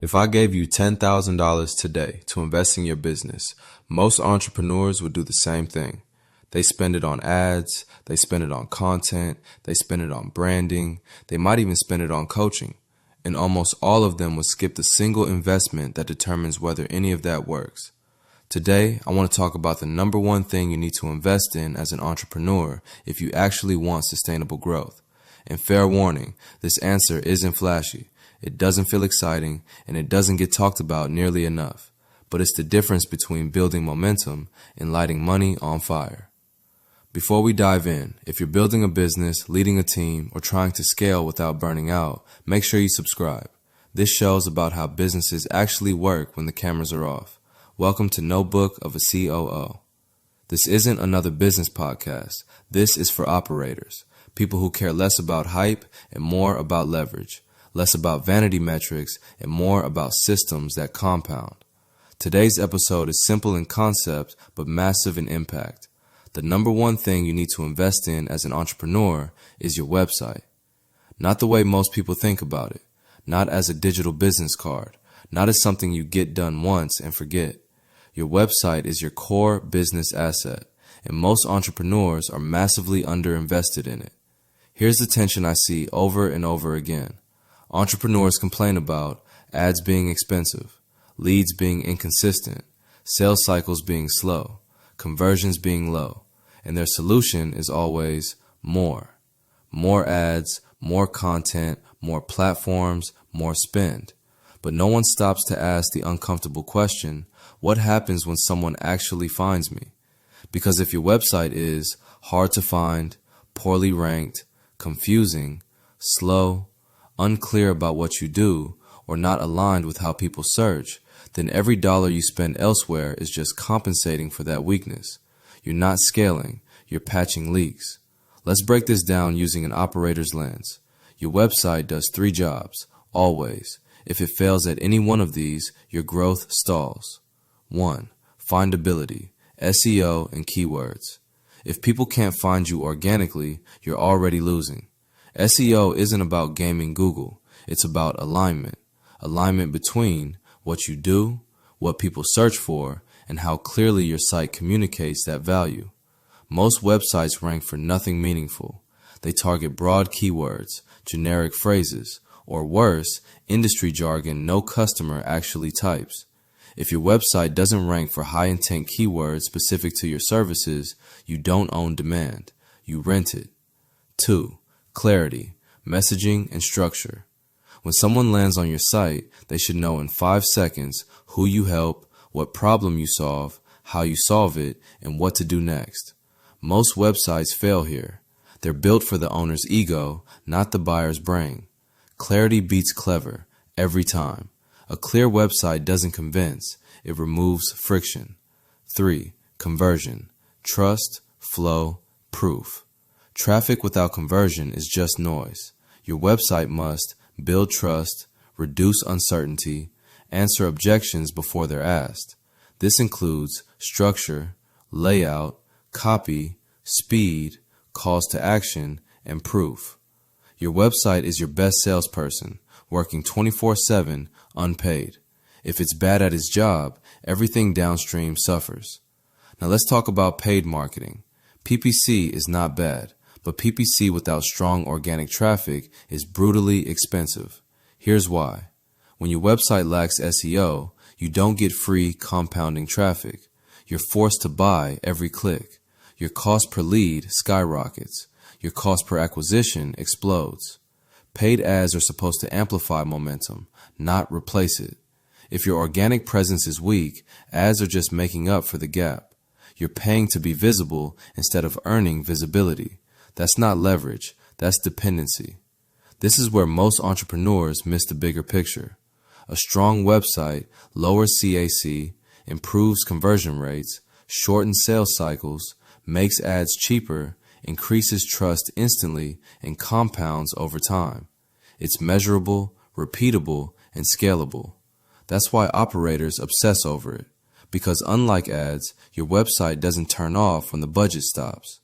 If I gave you $10,000 today to invest in your business, most entrepreneurs would do the same thing. They spend it on ads, they spend it on content, they spend it on branding, they might even spend it on coaching. And almost all of them would skip the single investment that determines whether any of that works. Today, I want to talk about the number one thing you need to invest in as an entrepreneur if you actually want sustainable growth. And fair warning, this answer isn't flashy. It doesn't feel exciting, and it doesn't get talked about nearly enough. But it's the difference between building momentum and lighting money on fire. Before we dive in, if you're building a business, leading a team, or trying to scale without burning out, make sure you subscribe. This show is about how businesses actually work when the cameras are off. Welcome to Notebook of a COO. This isn't another business podcast. This is for operators, people who care less about hype and more about leverage. Less about vanity metrics and more about systems that compound. Today's episode is simple in concept but massive in impact. The number one thing you need to invest in as an entrepreneur is your website. Not the way most people think about it, not as a digital business card, not as something you get done once and forget. Your website is your core business asset, and most entrepreneurs are massively underinvested in it. Here's the tension I see over and over again. Entrepreneurs complain about ads being expensive, leads being inconsistent, sales cycles being slow, conversions being low, and their solution is always more. More ads, more content, more platforms, more spend. But no one stops to ask the uncomfortable question, what happens when someone actually finds me? Because if your website is hard to find, poorly ranked, confusing, slow, unclear about what you do, or not aligned with how people search, then every dollar you spend elsewhere is just compensating for that weakness. You're not scaling, you're patching leaks. Let's break this down using an operator's lens. Your website does 3 jobs, always. If it fails at any one of these, your growth stalls. 1. Findability, SEO, and keywords. If people can't find you organically, you're already losing. SEO isn't about gaming Google. It's about alignment. Alignment between what you do, what people search for, and how clearly your site communicates that value. Most websites rank for nothing meaningful. They target broad keywords, generic phrases, or worse, industry jargon no customer actually types. If your website doesn't rank for high-intent keywords specific to your services, you don't own demand. You rent it. 2. Clarity, messaging, and structure. When someone lands on your site, they should know in 5 seconds who you help, what problem you solve, how you solve it, and what to do next. Most websites fail here. They're built for the owner's ego, not the buyer's brain. Clarity beats clever, every time. A clear website doesn't convince, it removes friction. 3. Conversion, trust, flow, proof. Traffic without conversion is just noise. Your website must build trust, reduce uncertainty, answer objections before they're asked. This includes structure, layout, copy, speed, calls to action, and proof. Your website is your best salesperson, working 24/7, unpaid. If it's bad at its job, everything downstream suffers. Now let's talk about paid marketing. PPC is not bad. But PPC without strong organic traffic is brutally expensive. Here's why. When your website lacks SEO, you don't get free compounding traffic. You're forced to buy every click. Your cost per lead skyrockets. Your cost per acquisition explodes. Paid ads are supposed to amplify momentum, not replace it. If your organic presence is weak, ads are just making up for the gap. You're paying to be visible instead of earning visibility. That's not leverage, that's dependency. This is where most entrepreneurs miss the bigger picture. A strong website lowers CAC, improves conversion rates, shortens sales cycles, makes ads cheaper, increases trust instantly, and compounds over time. It's measurable, repeatable, and scalable. That's why operators obsess over it, because unlike ads, your website doesn't turn off when the budget stops.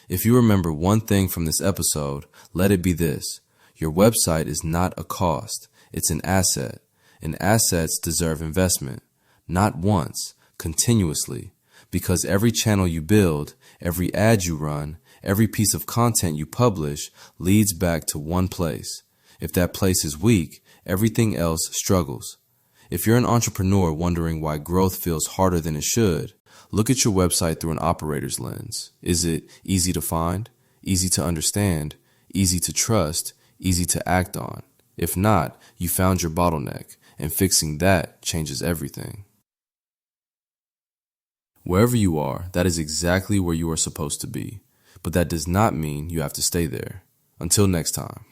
If you remember one thing from this episode, let it be this. Your website is not a cost, it's an asset. And assets deserve investment, not once, continuously, because every channel you build, every ad you run, every piece of content you publish leads back to one place. If that place is weak, everything else struggles. If you're an entrepreneur wondering why growth feels harder than it should, look at your website through an operator's lens. Is it easy to find, easy to understand, easy to trust, easy to act on? If not, you found your bottleneck, and fixing that changes everything. Wherever you are, that is exactly where you are supposed to be. But that does not mean you have to stay there. Until next time.